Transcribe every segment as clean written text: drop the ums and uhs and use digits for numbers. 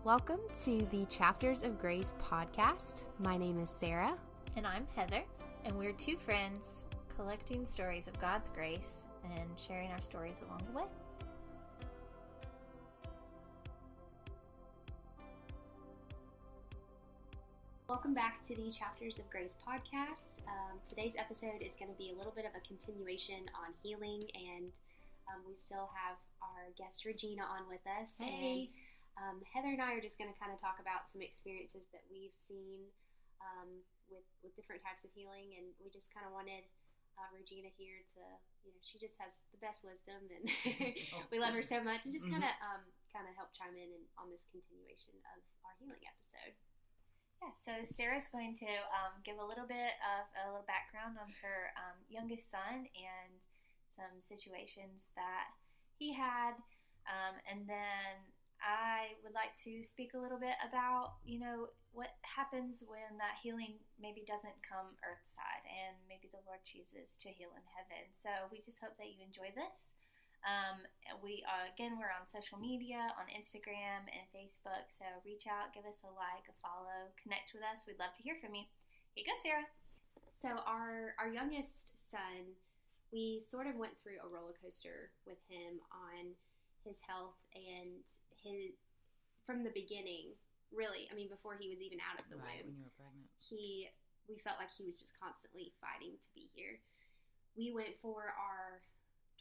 Welcome to the Chapters of Grace podcast. My name is Sarah. And I'm Heather, and we're two friends collecting stories of God's grace and sharing our stories along the way. Welcome back to the Chapters of Grace podcast. Today's episode is going to be a little bit of a continuation on healing, and we still have our guest Regina on with us. Hey. And Heather and I are just going to kind of talk about some experiences that we've seen with different types of healing, and we just kind of wanted Regina here to, she just has the best wisdom, and we love her so much, and just kind of help chime in on this continuation of our healing episode. Yeah, so Sarah's going to give a little bit of a little background on her youngest son and some situations that he had, and then I would like to speak a little bit about, what happens when that healing maybe doesn't come earthside, and maybe the Lord chooses to heal in heaven. So we just hope that you enjoy this. We're on social media, on Instagram and Facebook. So reach out, give us a like, a follow, connect with us. We'd love to hear from you. Here you go, Sarah. So our youngest son, we sort of went through a roller coaster with him on his health and from the beginning, really, before he was even out of the right, womb. When you were pregnant. We felt like he was just constantly fighting to be here. We went for our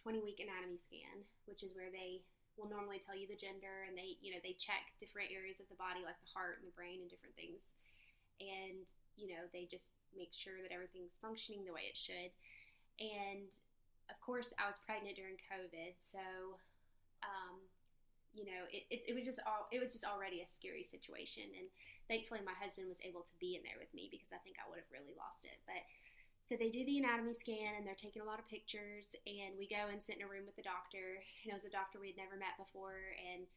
20-week anatomy scan, which is where they will normally tell you the gender, and they check different areas of the body like the heart and the brain and different things. And, they just make sure that everything's functioning the way it should. And of course, I was pregnant during COVID, so it was just already a scary situation, and thankfully my husband was able to be in there with me, because I think I would have really lost it. But so they do the anatomy scan, and they're taking a lot of pictures, and we go and sit in a room with the doctor, and it was a doctor we had never met before, and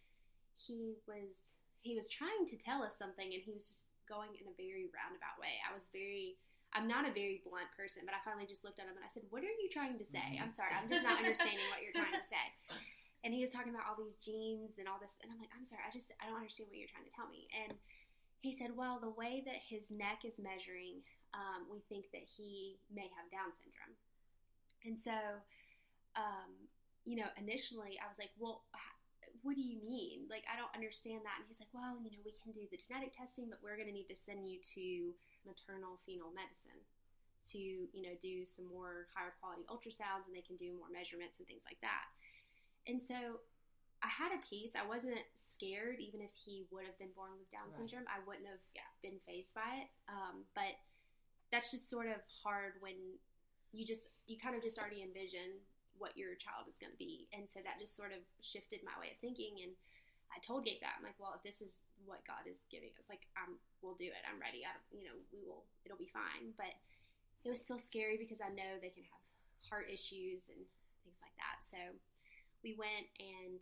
he was trying to tell us something, and he was just going in a very roundabout way. I'm not a very blunt person, but I finally just looked at him and I said, "What are you trying to say? I'm sorry, I'm just not understanding what you're trying to say." And he was talking about all these genes and all this. And I'm like, "I'm sorry, I don't understand what you're trying to tell me." And he said, "Well, the way that his neck is measuring, we think that he may have Down syndrome." And so, initially I was like, "Well, what do you mean? Like, I don't understand that." And he's like, "Well, we can do the genetic testing, but we're going to need to send you to maternal fetal medicine to, do some more higher quality ultrasounds, and they can do more measurements and things like that." And so I had a peace. I wasn't scared, even if he would have been born with Down syndrome. I wouldn't have been fazed by it. But that's just sort of hard when you kind of just already envision what your child is going to be. And so that just sort of shifted my way of thinking. And I told Gabe that. I'm like, "Well, if this is what God is giving us, like, we'll do it. I'm ready. It'll be fine." But it was still scary because I know they can have heart issues and things like that. So we went and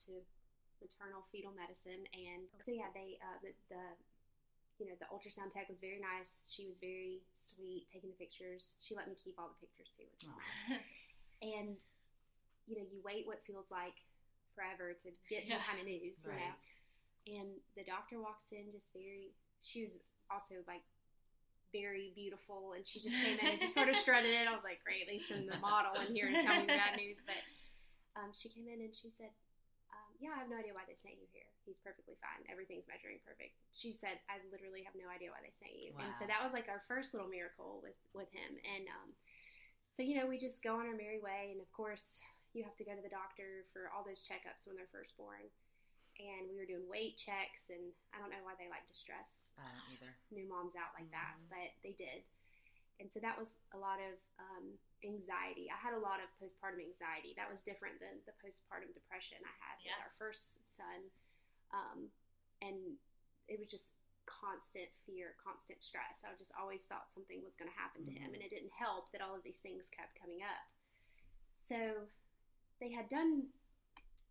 to maternal fetal medicine, and so they the ultrasound tech was very nice. She was very sweet, taking the pictures. She let me keep all the pictures too, which was nice. And you wait what feels like forever to get some kind of news, right. And the doctor walks in she was also like very beautiful, and she just came in and just sort of strutted in. I was like, "Great, at least I'm the model in here to tell me the bad news." But she came in and she said, "Yeah, I have no idea why they sent you here. He's perfectly fine. Everything's measuring perfect." She said, "I literally have no idea why they sent you." Wow. And so that was like our first little miracle with him. And so we just go on our merry way. And of course, you have to go to the doctor for all those checkups when they're first born. And we were doing weight checks, and I don't know why they like to stress I don't either. new moms out like that, but they did. And so that was a lot of anxiety. I had a lot of postpartum anxiety. That was different than the postpartum depression I had with our first son. And it was just constant fear, constant stress. I just always thought something was going to happen to him, and it didn't help that all of these things kept coming up. So they had done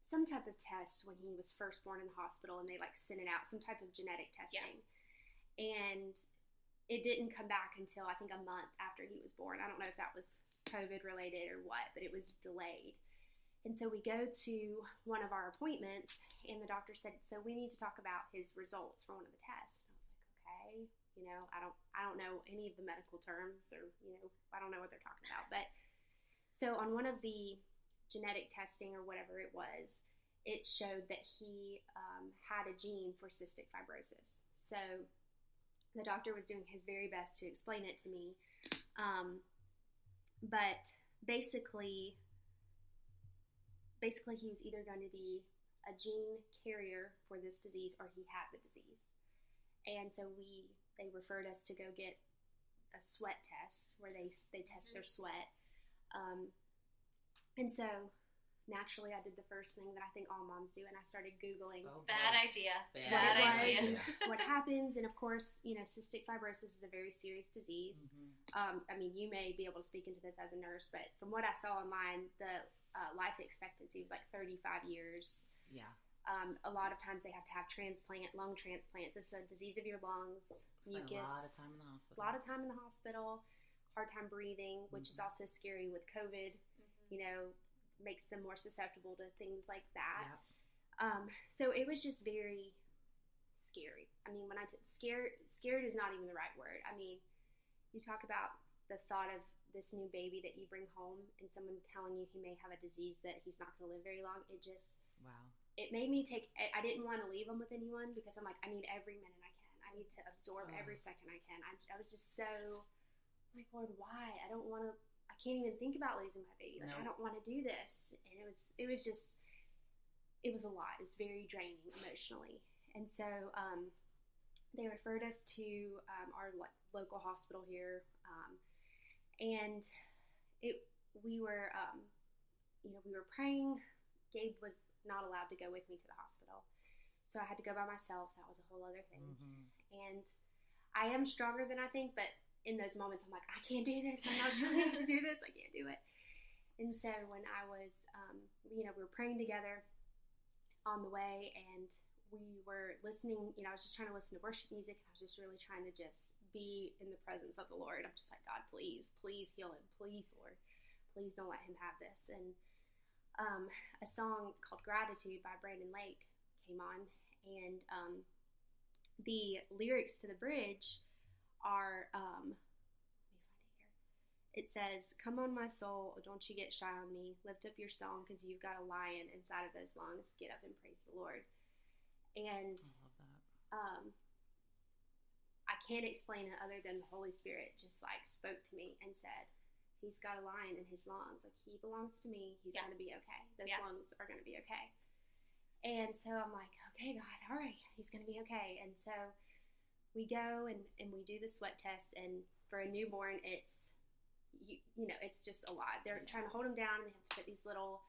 some type of test when he was first born in the hospital, and they sent it out, some type of genetic testing. And it didn't come back until I think a month after he was born. I don't know if that was COVID related or what, but it was delayed. And so we go to one of our appointments, and the doctor said, so we need to talk about his results for one of the tests. And I was like, okay, you know, I don't know any of the medical terms, or, you know, I don't know what they're talking about. But so on one of the genetic testing or whatever it was, it showed that he had a gene for cystic fibrosis. So the doctor was doing his very best to explain it to me. But basically he was either going to be a gene carrier for this disease or he had the disease. And so they referred us to go get a sweat test where they test their sweat. And so naturally I did the first thing that I think all moms do, and I started Googling. Bad idea. What happens, and of course, you know, cystic fibrosis is a very serious disease. I mean, you may be able to speak into this as a nurse, but from what I saw online, the life expectancy was like 35 years. Yeah. A lot of times they have to have lung transplants. It's a disease of your lungs, mucus. A lot of time in the hospital. A lot of time in the hospital. Hard time breathing, which is also scary with COVID. You know, makes them more susceptible to things like that. Yeah. So it was just very scary. I mean, when scared is not even the right word. I mean, you talk about the thought of this new baby that you bring home and someone telling you he may have a disease that he's not going to live very long. It just, it made me I didn't want to leave him with anyone because I'm like, I need every minute I can. I need to absorb every second I can. I was just so, like, Lord, why? I can't even think about losing my baby. Like, I don't want to do this. And it was a lot. It was very draining emotionally. And so they referred us to our local hospital here. And we were praying. Gabe was not allowed to go with me to the hospital. So I had to go by myself. That was a whole other thing. And I am stronger than I think, but in those moments I'm like, I can't do this. I'm not strong enough to do this. I can't do it. And so when I was, we were praying together on the way, and we were listening, I was just trying to listen to worship music. I was just really trying to just be in the presence of the Lord. I'm just like, God, please heal him. Please, Lord, please don't let him have this. And a song called Gratitude by Brandon Lake came on, and the lyrics to the bridge are, let me find it here. It says, come on my soul, don't you get shy on me. Lift up your song, because you've got a lion inside of those lungs. Get up and praise the Lord. And I love that. I can't explain it other than the Holy Spirit just like spoke to me and said, he's got a lion in his lungs. Like, he belongs to me. He's going to be okay. Those lungs are going to be okay. And so I'm like, okay, God, all right, he's going to be okay. And so we go and we do the sweat test, and for a newborn, it's, it's just a lot. They're trying to hold him down, and they have to put these little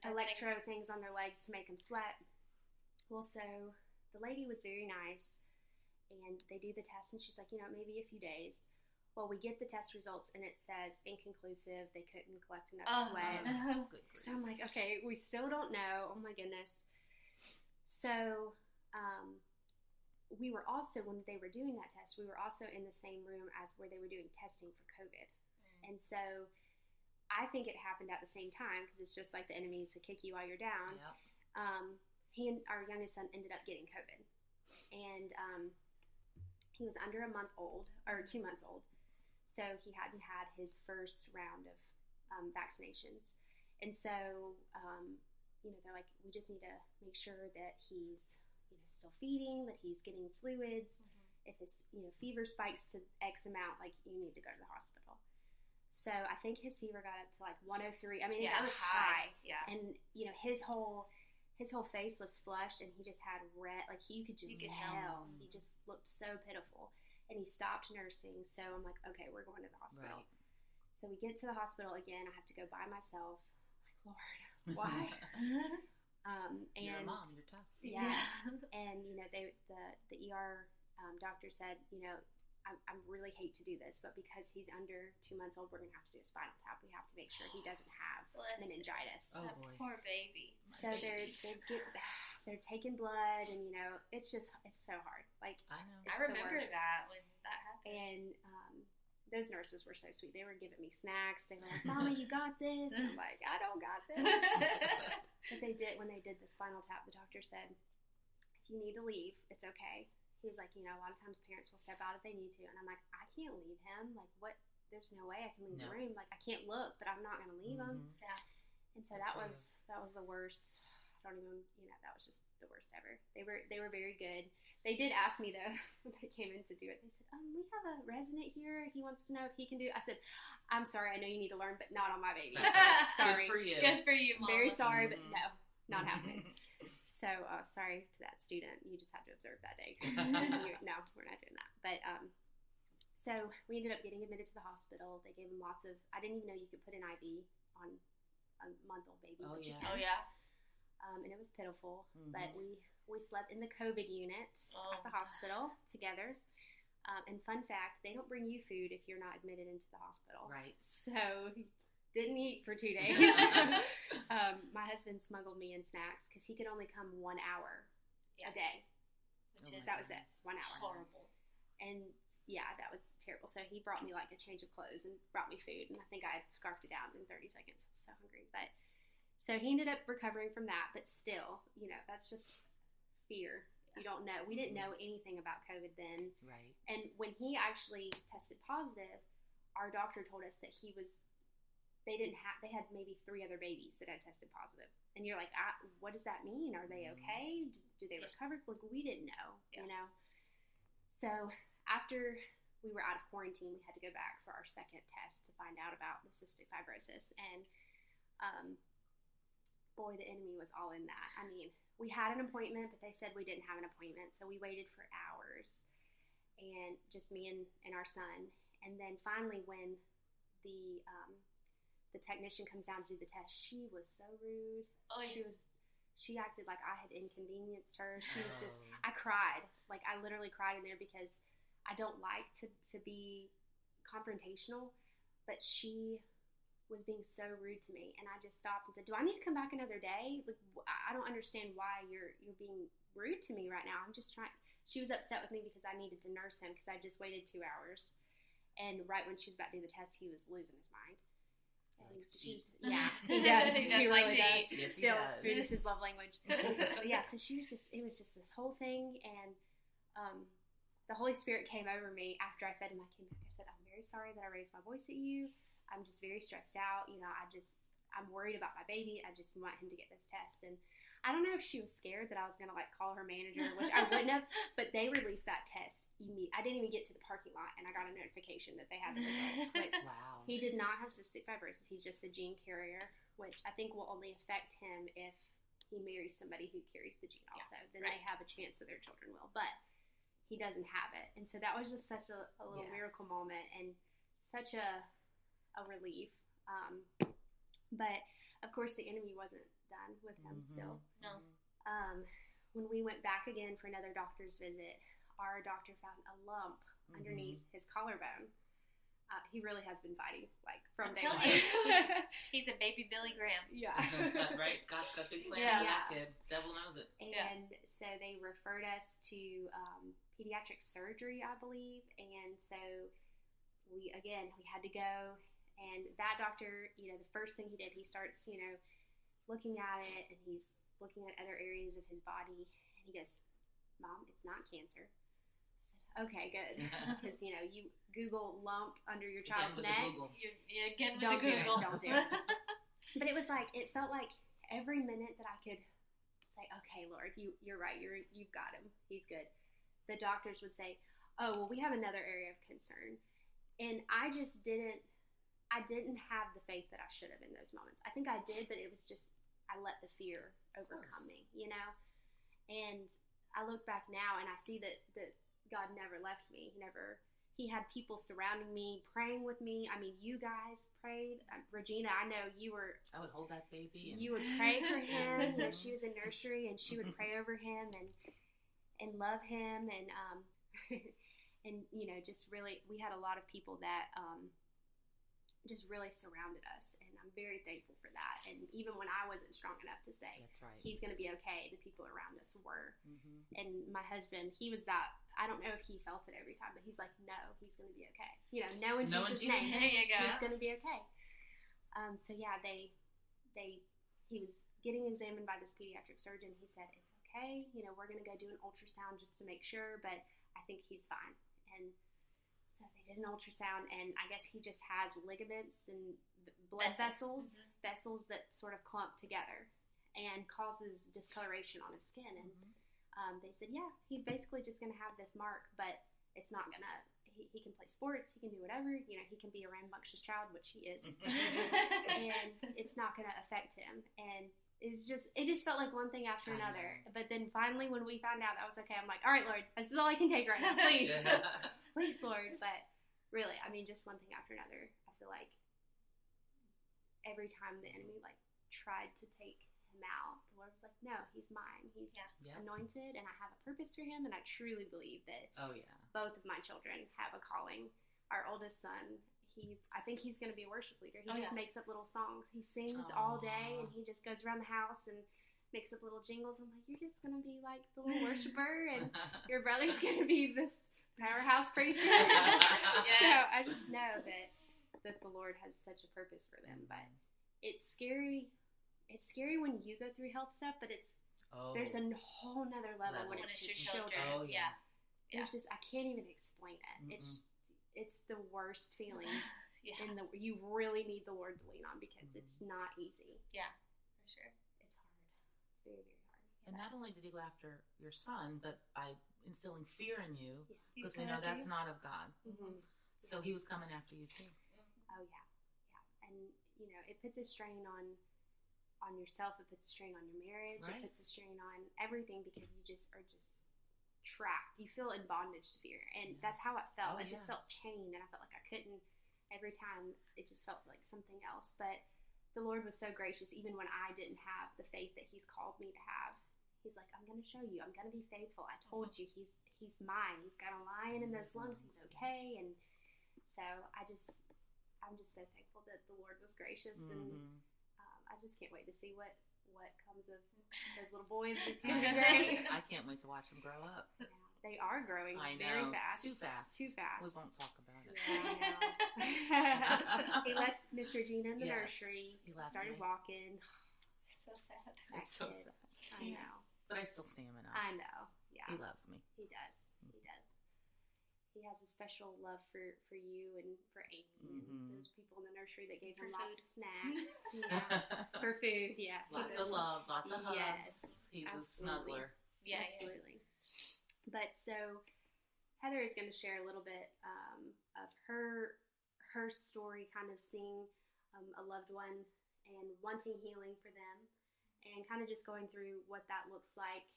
electro things on their legs to make them sweat. Well, so the lady was very nice, and they do the test, and she's like, maybe a few days. Well, we get the test results, and it says inconclusive. They couldn't collect enough sweat. So I'm like, okay, we still don't know. Oh, my goodness. So we were also, when they were doing that test, we were also in the same room as where they were doing testing for COVID. And so I think it happened at the same time, because it's just like the enemy to kick you while you're down. Yep. He and our youngest son ended up getting COVID. And he was under 2 months old. So he hadn't had his first round of vaccinations. And so, they're like, we just need to make sure that he's, still feeding, that he's getting fluids. If his, fever spikes to X amount, like, you need to go to the hospital. So I think his fever got up to like 103. I mean, it was high. Yeah. And, his whole face was flushed, and he just had red, like, you could tell. He just looked so pitiful. And he stopped nursing, so I'm like, okay, we're going to the hospital. Right. So we get to the hospital again. I have to go by myself. I'm like, Lord, why? And you're a mom. You're tough. Yeah. And the ER doctor said, I really hate to do this, but because he's under 2 months old, we're gonna have to do a spinal tap. We have to make sure he doesn't have meningitis. Oh boy, poor baby. They're taking blood, and it's so hard. Like, I know. I remember that when that happened. And those nurses were so sweet. They were giving me snacks. They were like, Mama, you got this. And I'm like, I don't got this. But when they did the spinal tap, the doctor said, if you need to leave, it's okay. He was like, a lot of times parents will step out if they need to. And I'm like, I can't leave him. Like, what? There's no way I can leave the room. Like, I can't look, but I'm not going to leave him. Yeah. And so that was the worst. I don't even, that was just the worst ever. They were very good. They did ask me though, when they came in to do it, they said, we have a resident here. He wants to know if he can do it. I said, I'm sorry, I know you need to learn, but not on my baby. Right. Sorry. Good for you, Mom. Very sorry, but no, not happening. So, sorry to that student. You just had to observe that day. No, we're not doing that. But, so we ended up getting admitted to the hospital. They gave him I didn't even know you could put an IV on a month-old baby. Oh, but yeah. You can. Oh, yeah. And it was pitiful, but we slept in the COVID unit at the hospital together. And fun fact, they don't bring you food if you're not admitted into the hospital. Right. So didn't eat for 2 days. My husband smuggled me in snacks because he could only come 1 hour a day. That was it, 1 hour. Horrible. And yeah, that was terrible. So he brought me like a change of clothes and brought me food. And I think I had scarfed it down in 30 seconds. I was so hungry. But so he ended up recovering from that. But still, that's just fear. You don't know. We didn't know anything about COVID then. Right. And when he actually tested positive, our doctor told us that they had maybe 3 other babies that had tested positive. And you're like, what does that mean? Are they okay? Do they recover? Like, we didn't know, So after we were out of quarantine, we had to go back for our second test to find out about the cystic fibrosis. And, boy, the enemy was all in that. I mean, we had an appointment, but they said we didn't have an appointment. So we waited for hours, and just me and our son. And then finally, when the technician comes down to do the test, she was so rude. Oh, she acted like I had inconvenienced her. She was just, I cried. Like, I literally cried in there because I don't like to be confrontational, but she was being so rude to me, and I just stopped and said, do I need to come back another day? Like, I don't understand why you're being rude to me right now. I'm just trying. She was upset with me because I needed to nurse him because I just waited 2 hours, and right when she was about to do the test, he was losing his mind. Yeah, he does. He really does. Yes, Still, he does. food is his love language. But yeah, so it was just this whole thing, and the Holy Spirit came over me after I fed him. I came back. I said, I'm very sorry that I raised my voice at you. I'm just very stressed out. I'm worried about my baby. I just want him to get this test. And I don't know if she was scared that I was going to call her manager, which I wouldn't have, but they released that test. I didn't even get to the parking lot, and I got a notification that they had the results, which wow. He did not have cystic fibrosis. He's just a gene carrier, which I think will only affect him if he marries somebody who carries the gene also. Then they have a chance that their children will, but he doesn't have it. And so that was just such a little miracle moment, and such a relief. But of course the enemy wasn't done with him still. No. When we went back again for another doctor's visit, our doctor found a lump underneath his collarbone. He really has been fighting, from day one. He's a baby Billy Graham. Yeah. Right? God's got big plans for that kid. Devil knows it. And so they referred us to pediatric surgery, I believe. And so we had to go. And that doctor, the first thing he did, he starts, looking at it, and he's looking at other areas of his body. And he goes, Mom, it's not cancer. Okay, good. Because, you Google lump under your child's neck. Again with Don't the Google. Don't do it. But it was it felt like every minute that I could say, okay, Lord, you're right. You've got him. He's good. The doctors would say, oh, well, we have another area of concern. And I just didn't have the faith that I should have in those moments. I think I did, but it was just, I let the fear overcome me, And I look back now and I see that God never left me. He had people surrounding me, praying with me. I mean, you guys prayed. Regina, I know you were. I would hold that baby. You would pray for him. She was in nursery, and she would pray over him and love him. And, and just really, we had a lot of people that just really surrounded us, and I'm very thankful for that. And even when I wasn't strong enough to say, that's right, he's going to be okay, the people around us were. Mm-hmm. And my husband, he was that, I don't know if he felt it every time, but he's like, no, he's going to be okay. You know, no in Jesus' name, there you go. he's going to be okay. So yeah, he was getting examined by this pediatric surgeon. He said, it's okay, you know, we're going to go do an ultrasound just to make sure, but I think he's fine. And so they did an ultrasound, and I guess he just has ligaments and blood vessels that sort of clump together and causes discoloration on his skin. And they said, yeah, he's basically just going to have this mark, but it's not going to, he can play sports, he can do whatever, you know, he can be a rambunctious child, which he is, and it's not going to affect him. And it just felt like one thing after another. But then finally, when we found out that was okay, I'm like, all right, Lord, this is all I can take right now, please. Please, Lord. But really, I mean, just one thing after another. I feel like every time the enemy tried to take him out, the Lord was like, no, he's mine. He's anointed, and I have a purpose for him. And I truly believe that both of my children have a calling. Our oldest son, I think he's going to be a worship leader. He just makes up little songs. He sings all day, and he just goes around the house and makes up little jingles. I'm like, you're just going to be like the little worshiper, and your brother's going to be this powerhouse preacher. So I just know that the Lord has such a purpose for them. But it's scary. It's scary when you go through health stuff, but there's a whole nother level when it's your children. It's just, I can't even explain it. It's the worst feeling. And you really need the Lord to lean on, because it's not easy. Yeah, for sure. It's hard. It's very, very hard. And not only did he go after your son, but by instilling fear in you, because we know that's not of God. So he was coming after you too. Oh yeah. And you know, it puts a strain on yourself. It puts a strain on your marriage. It puts a strain on everything, because you just are trapped. You feel in bondage to fear, and that's how it felt. I just felt chained, and I felt like I couldn't. Every time it just felt like something else. But the Lord was so gracious, even when I didn't have the faith that He's called me to have. He's like, I'm going to show you. I'm going to be faithful. I told you, he's mine. He's got a lion in those lungs. He's okay. And so I'm just so thankful that the Lord was gracious, and I just can't wait to see what comes of those little boys. It's going to be great. I can't wait to watch them grow up. Yeah, they are growing very fast. Too fast. We won't talk about it. Yeah, I know. He left Miss Regina in the nursery. He started walking. So sad. It's so sad. I know. But I still see him enough. I know. Yeah. He loves me. He does. He does. He has a special love for you and for Amy and those people in the nursery that gave him lots of snacks. For food, Lots of love, lots of hugs. Yes, He's a snuggler. Yeah, absolutely. But so Heather is going to share a little bit of her story, kind of seeing a loved one and wanting healing for them, and kind of just going through what that looks like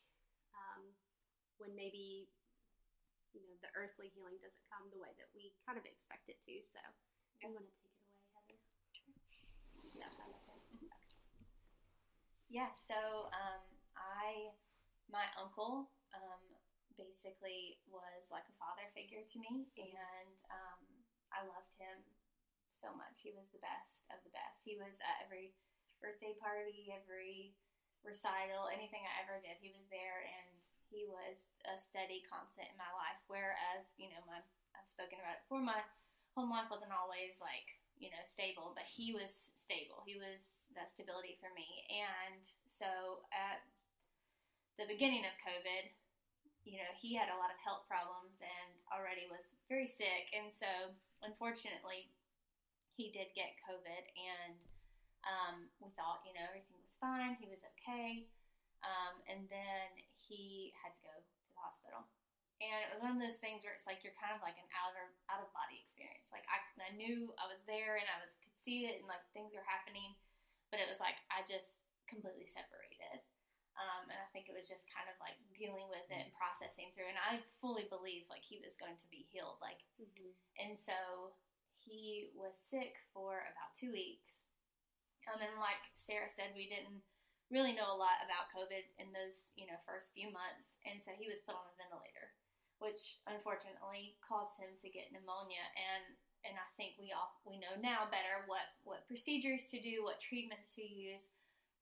when maybe, you know, the earthly healing doesn't come the way that we kind of expect it to. So you want to take it away, Heather? Sure. Yeah, okay. Yeah, so my uncle basically was like a father figure to me, and I loved him so much. He was the best of the best. He was at every birthday party, every recital, anything I ever did, he was there, and he was a steady constant in my life. Whereas, you know, I've spoken about it before, my home life wasn't always stable, but he was stable. He was that stability for me. And so at the beginning of COVID, you know, he had a lot of health problems and already was very sick. And so unfortunately he did get COVID, and we thought, you know, everything was fine. He was okay. And then he had to go to the hospital. And it was one of those things where it's like you're kind of like an out of body experience. Like I knew I was there and I could see it, and like things were happening, but it was like I just completely separated. And I think it was just kind of like dealing with it and processing through. And I fully believed like he was going to be healed. Like, and so he was sick for about 2 weeks. And then, like Sarah said, we didn't really know a lot about COVID in those, you know, first few months. And so he was put on a ventilator, which unfortunately caused him to get pneumonia. And and I think we know now better what procedures to do, what treatments to use.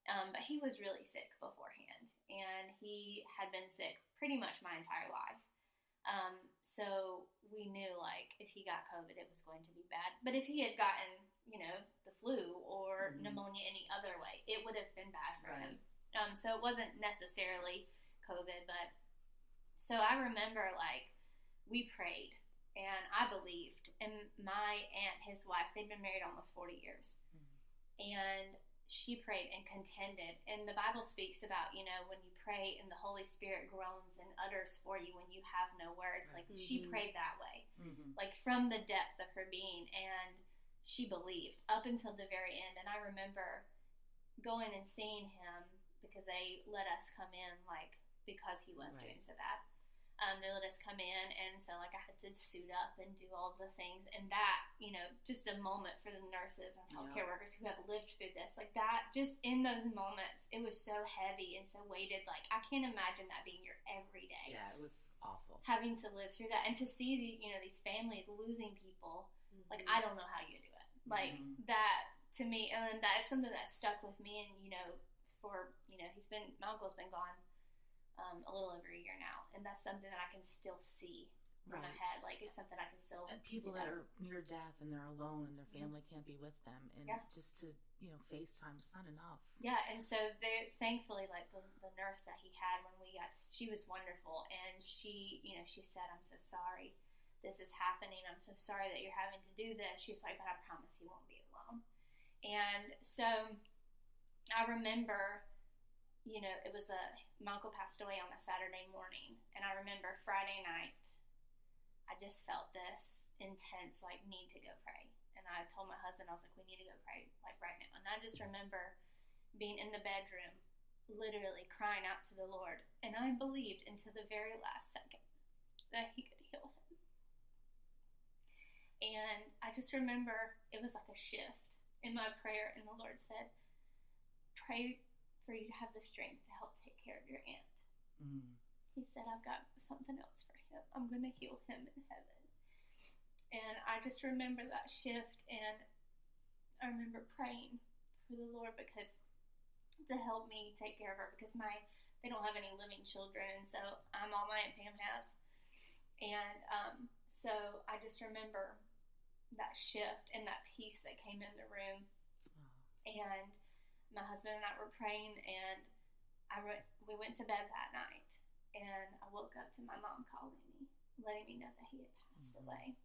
But he was really sick beforehand, and he had been sick pretty much my entire life. So we knew, like, if he got COVID, it was going to be bad. But if he had gotten, the flu or pneumonia any other way, it would have been bad for him. So it wasn't necessarily COVID, but so I remember, like, we prayed, and I believed. And my aunt, his wife, they'd been married almost 40 years. And she prayed and contended. And the Bible speaks about, when you pray and the Holy Spirit groans and utters for you when you have no words. Like, she prayed that way, like from the depth of her being. And she believed up until the very end. And I remember going and seeing him because they let us come in, like, because he was doing so bad. They let us come in, and so, like, I had to suit up and do all the things, and that, just a moment for the nurses and healthcare workers who have lived through this, like, that, just in those moments, it was so heavy and so weighted. Like, I can't imagine that being your everyday. Yeah, it was awful. Having to live through that, and to see these families losing people, like, I don't know how you do it. Like, that, to me, and that's something that stuck with me, and, for, my uncle's been gone a little over a year now, and that's something that I can still see in my head. Like, it's something I can still and people that are near death and they're alone and their family can't be with them, and just to FaceTime is not enough. Yeah, and so they thankfully, like, the nurse that he had when we got, she was wonderful, and she she said, "I'm so sorry this is happening. I'm so sorry that you're having to do this." She's like, "But I promise he won't be alone." And so I remember, it was my uncle passed away on a Saturday morning, and I remember Friday night, I just felt this intense, like, need to go pray. And I told my husband, I was like, we need to go pray, like, right now. And I just remember being in the bedroom, literally crying out to the Lord. And I believed until the very last second that he could heal him. And I just remember it was like a shift in my prayer, and the Lord said, pray for you to have the strength to help take care of your aunt. He said, I've got something else for him. I'm going to heal him in heaven. And I just remember that shift, and I remember praying for the Lord to help me take care of her, because they don't have any living children, and so I'm all my Aunt Pam has. And so I just remember that shift and that peace that came in the room. And my husband and I were praying, and we went to bed that night, and I woke up to my mom calling me, letting me know that he had passed away.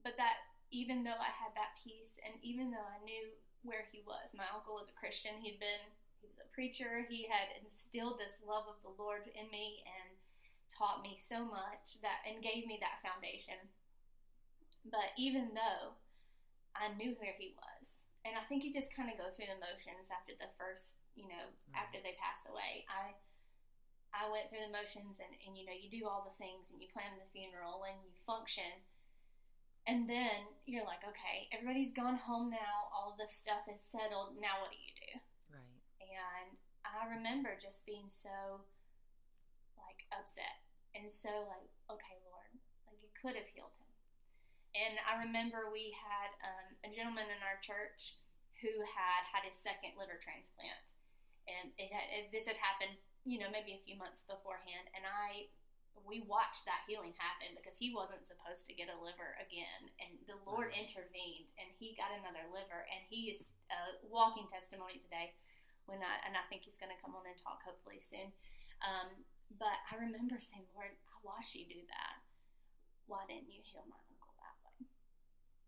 But that, even though I had that peace, and even though I knew where he was, my uncle was a Christian, he was a preacher, he had instilled this love of the Lord in me and taught me so much and gave me that foundation. But even though I knew where he was, and I think you just kind of go through the motions after the first, after they pass away. I went through the motions, and you do all the things, and you plan the funeral, and you function. And then you're like, okay, everybody's gone home now. All this stuff is settled. Now what do you do? Right. And I remember just being so, like, upset. And so, like, okay, Lord, like, you could have healed him. And I remember we had a gentleman in our church who had his second liver transplant. And this had happened, maybe a few months beforehand. And we watched that healing happen, because he wasn't supposed to get a liver again. And the Lord intervened, and he got another liver. And he is a walking testimony today. And I think he's going to come on and talk hopefully soon. But I remember saying, Lord, I watched you do that. Why didn't you heal my uncle that way?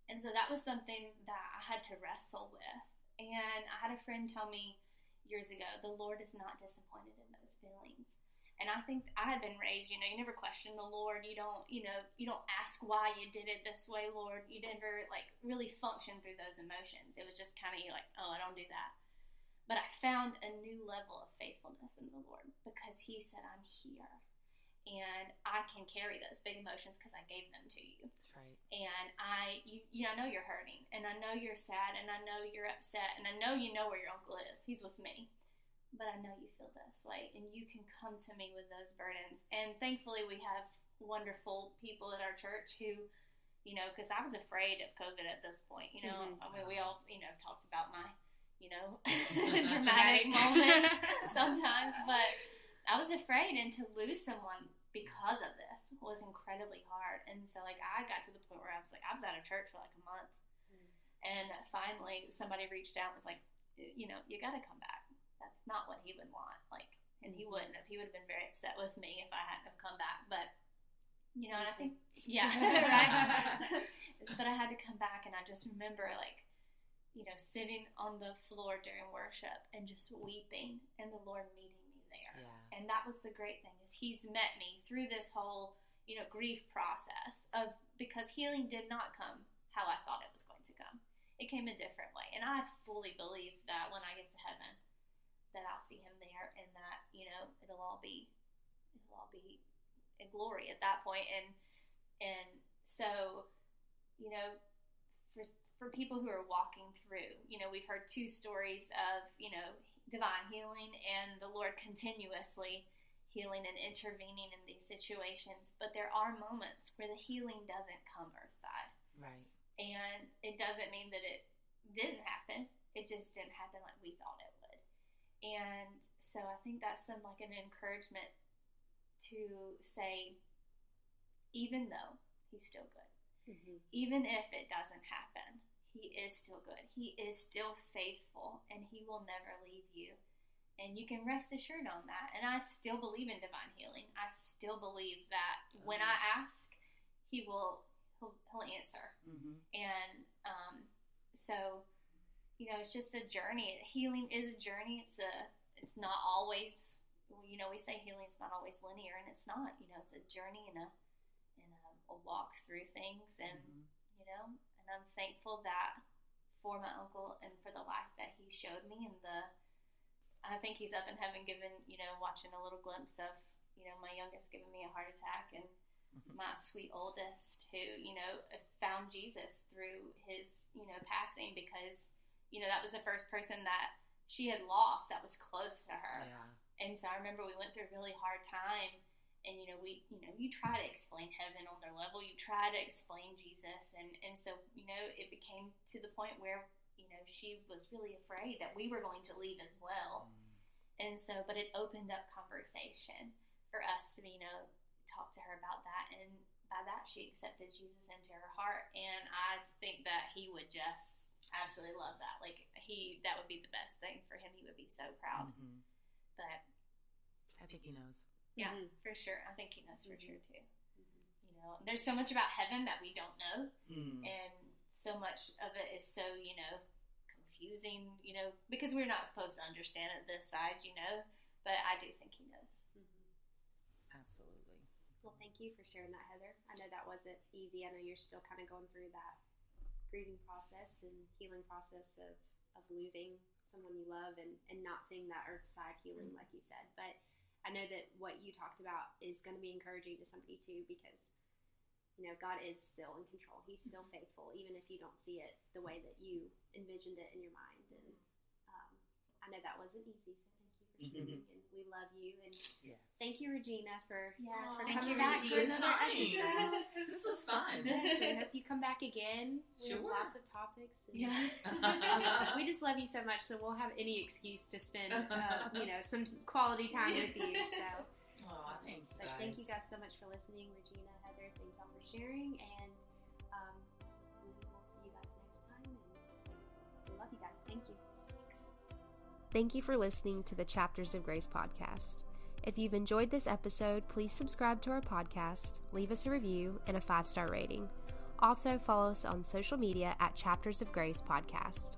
And so that was something that I had to wrestle with. And I had a friend tell me years ago, the Lord is not disappointed in those feelings. And I think I had been raised, you never question the Lord. You don't ask why you did it this way, Lord. You never, like, really function through those emotions. It was just kind of, you're like, oh, I don't do that. But I found a new level of faithfulness in the Lord, because he said, I'm here. And I can carry those big emotions because I gave them to you. That's right. And I know you're hurting, and I know you're sad, and I know you're upset, and I know you know where your uncle is. He's with me. But I know you feel this way, and you can come to me with those burdens. And thankfully we have wonderful people at our church who, because I was afraid of COVID at this point. I mean, we all, talked about my, dramatic moments sometimes, but I was afraid, and to lose someone because of this was incredibly hard. And so, like, I got to the point where I was out of church for like a month. And finally, somebody reached out and was like, you got to come back. That's not what he would want. Like, and he wouldn't have. He would have been very upset with me if I hadn't have come back. But, and I think, yeah, right. But I had to come back, and I just remember, like, sitting on the floor during worship and just weeping, and the Lord meeting me there. Yeah. And that was the great thing, is he's met me through this whole, grief process because healing did not come how I thought it was going to come. It came a different way. And I fully believe that when I get to heaven, that I'll see him there, and that, it'll all be in glory at that point. And so, for people who are walking through, we've heard 2 stories of, divine healing and the Lord continuously healing and intervening in these situations. But there are moments where the healing doesn't come earthside. Right. And it doesn't mean that it didn't happen. It just didn't happen like we thought it would. And so I think that's an encouragement to say, even though he's still good, even if it doesn't happen, he is still good. He is still faithful, and he will never leave you. And you can rest assured on that. And I still believe in divine healing. I still believe that when I ask, he'll answer. And so, it's just a journey. Healing is a journey. It's not always, we say healing is not always linear, and it's not. It's a journey and a walk through things. And and I'm thankful that for my uncle and for the life that he showed me, and I think he's up in heaven watching a little glimpse of, my youngest giving me a heart attack, and my sweet oldest who, found Jesus through his, passing, because, that was the first person that she had lost that was close to her. Yeah. And so I remember we went through a really hard time, and, you try to explain heaven on their level, you try to explain Jesus, and so, it became to the point where, she was really afraid that we were going to leave as well. And so, but it opened up conversation for us to, talk to her about that, and by that she accepted Jesus into her heart. And I think that he would just absolutely love that. Like, that would be the best thing for him. He would be so proud. But I think he knows. Yeah, for sure. I think he knows for sure too. There's so much about heaven that we don't know, and so much of it is so, confusing, because we're not supposed to understand it this side, but I do think he knows. Absolutely. Well, thank you for sharing that, Heather. I know that wasn't easy. I know you're still kind of going through that grieving process and healing process of losing someone you love and not seeing that earth side healing, like you said. But I know that what you talked about is going to be encouraging to somebody too, because God is still in control. He's still faithful, even if you don't see it the way that you envisioned it in your mind. And I know that wasn't easy, so thank you for sharing. And we love you. And thank you, Regina, for coming back for another episode. This was fun. Yes, I hope you come back again. We have lots of topics. And we just love you so much, so we'll have any excuse to spend, some quality time with you. So. Thank you guys. Thank you guys so much for listening, Regina, Heather. Thank y'all for sharing, and we will see you guys next time. And we love you guys. Thank you. Thanks. Thank you for listening to the Chapters of Grace podcast. If you've enjoyed this episode, please subscribe to our podcast, leave us a review, and a 5-star rating. Also, follow us on social media at Chapters of Grace podcast.